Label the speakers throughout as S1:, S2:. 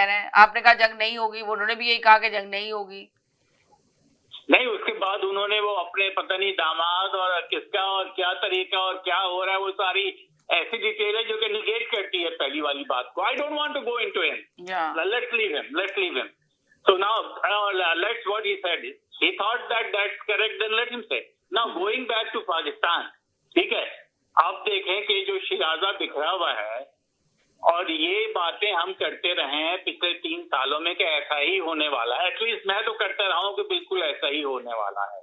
S1: रहे हैं? आपने कहा जंग नहीं होगी, उन्होंने भी यही कहा कि जंग नहीं होगी।
S2: नहीं, उसके बाद उन्होंने वो अपने पता नहीं दामाद और किसका और क्या तरीका और क्या हो रहा है, वो सारी ऐसी डिटेल है जो कि निगेट करती है पहली वाली बात को। I don't want to go into him, let's leave him. So now let's what he said, he thought that that's correct, then let him say. Now going back to Pakistan, ठीक है, आप देखें कि जो शिराजा बिखरा हुआ है और ये बातें हम करते रहे हैं पिछले 3 सालों में कि ऐसा ही होने वाला है, एटलीस्ट मैं तो करता रहा हूं कि बिल्कुल ऐसा ही होने वाला है,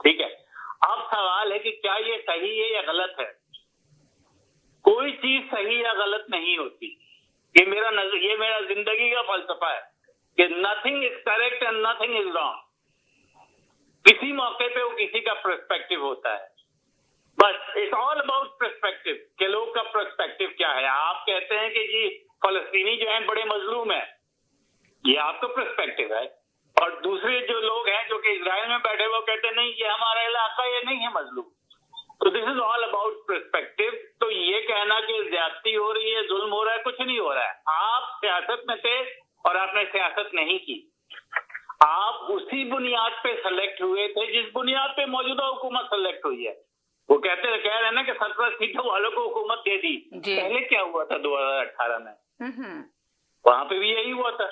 S2: ठीक है। अब सवाल है कि क्या ये सही है या गलत है। कोई चीज सही या गलत नहीं होती, ये मेरा जिंदगी का फलसफा है कि nothing is correct and nothing is wrong. किसी मौके पे वो किसी का पर्सपेक्टिव होता है, बस इट्स ऑल अबाउट पर्सपेक्टिव के लोग का पर्सपेक्टिव क्या है। आप कहते हैं कि जी फलस्तीनी जो है बड़े मजलूम है, ये आपका पर्सपेक्टिव है, और दूसरे जो लोग हैं जो कि इजराइल में बैठे वो कहते हैं नहीं ये हमारा इलाका, ये नहीं है मजलूम। तो this is all about perspective. तो ये कहना कि ज्यादती हो रही है, जुल्म हो रहा है, कुछ नहीं हो रहा है। आप सियासत में थे और आपने सियासत नहीं की, आप उसी बुनियाद पे सेलेक्ट हुए थे जिस बुनियाद पे मौजूदा हुकूमत सेलेक्ट हुई है। वो कह रहे हैं ना कि 17 सीटों वालों को हुकूमत दे दी। पहले क्या हुआ था 2018 में? वहां पे भी यही हुआ था।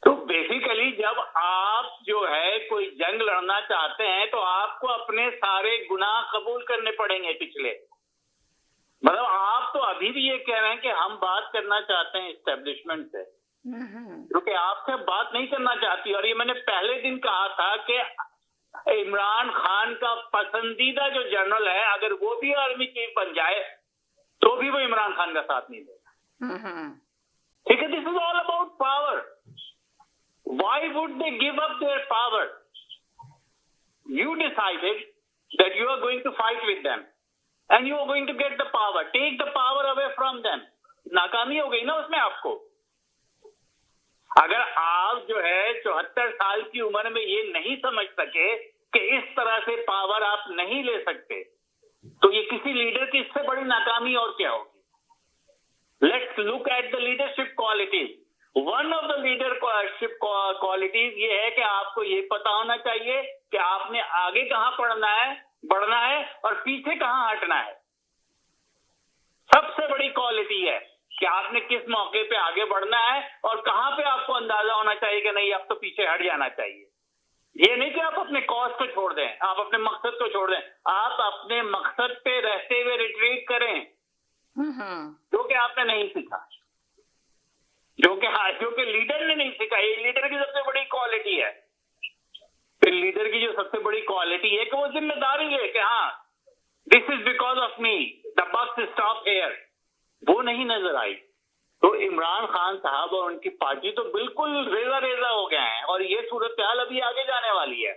S2: तो बेसिकली जब आप जो है कोई जंग लड़ना चाहते हैं तो आपको अपने सारे गुनाह कबूल करने पड़ेंगे पिछले। मतलब आप तो अभी भी ये कह रहे हैं कि हम बात करना चाहते हैं इस्टेब्लिशमेंट से, क्योंकि आपसे बात नहीं करना चाहती। और ये मैंने पहले दिन कहा था कि इमरान खान का पसंदीदा जो जनरल है, अगर वो भी आर्मी चीफ बन जाए तो भी वो इमरान खान का साथ नहीं देगा, ठीक है। This is all about power. Why would they give up their power? You decided that you are going to fight with them and you are going to get the power, take the power away from them. नाकामी हो गई ना उसमें आपको। अगर आप जो है 74 साल की उम्र में ये नहीं समझ सके कि इस तरह से पावर आप नहीं ले सकते, तो ये किसी लीडर की इससे बड़ी नाकामी और क्या होगी। Let's look at the leadership qualities. One of the leadership qualities ये है कि आपको ये पता होना चाहिए कि आपने आगे कहां बढ़ना है और पीछे कहां हटना है। सबसे बड़ी क्वालिटी है कि आपने किस मौके पे आगे बढ़ना है और कहां पे आपको अंदाजा होना चाहिए कि नहीं अब तो पीछे हट जाना चाहिए। ये नहीं कि आप अपने कॉज को छोड़ दें, आप अपने मकसद को छोड़ दें, आप अपने मकसद पे रहते हुए रिट्रीट करें, जो कि आपने नहीं सीखा, जो कि लीडर ने नहीं सीखा। ये लीडर की सबसे बड़ी क्वालिटी है। फिर लीडर की जो सबसे बड़ी क्वालिटी है कि वो जिम्मेदारी है कि हाँ this is because of me, the bus stop here, वो नहीं नजर आई। तो इमरान खान साहब और उनकी पार्टी तो बिल्कुल रेजा हो गए हैं और ये सूरत हाल अभी आगे जाने वाली है।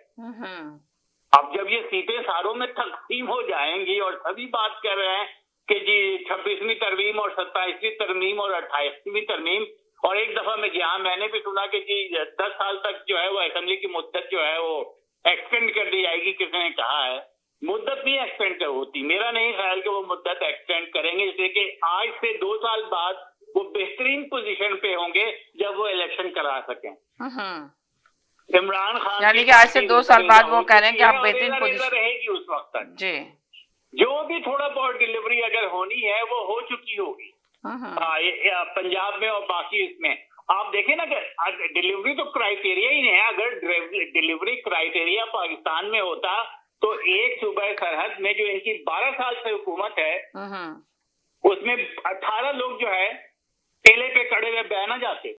S2: अब जब ये सीटें सारों में तकसीम हो जाएंगी और सभी बात कर रहे हैं कि जी 26वीं तरमीम और 27वीं तरमीम और 28वीं तरमीम, और एक दफा में गया मैंने भी सुना कि जी 10 साल तक जो है वो असेंबली की मुद्दत जो है वो एक्सटेंड कर दी जाएगी। किसी ने कहा है मुद्दत नहीं एक्सटेंड होती, मेरा नहीं ख्याल कि वो मुद्दत एक्सटेंड करेंगे, जैसे कि आज से 2 साल बाद वो बेहतरीन पोजीशन पे होंगे जब वो इलेक्शन करा सकें। इमरान खान
S1: यानी कि आज से 2 साल बाद वो कह रहे हैं कि आप बेहतरीन पोजीशन
S2: रहेगी उस वक्त तक
S1: जी।
S2: जो भी थोड़ा बहुत डिलीवरी अगर होनी है वो हो चुकी होगी पंजाब में और बाकी इसमें। आप देखें ना कि डिलीवरी तो क्राइटेरिया ही नहीं है। अगर डिलीवरी क्राइटेरिया पाकिस्तान में होता तो एक सूबा सरहद में जो इनकी 12 साल से हुकूमत है उसमें 18 लोग जो है टेले पे खड़े हुए बह ना जाते।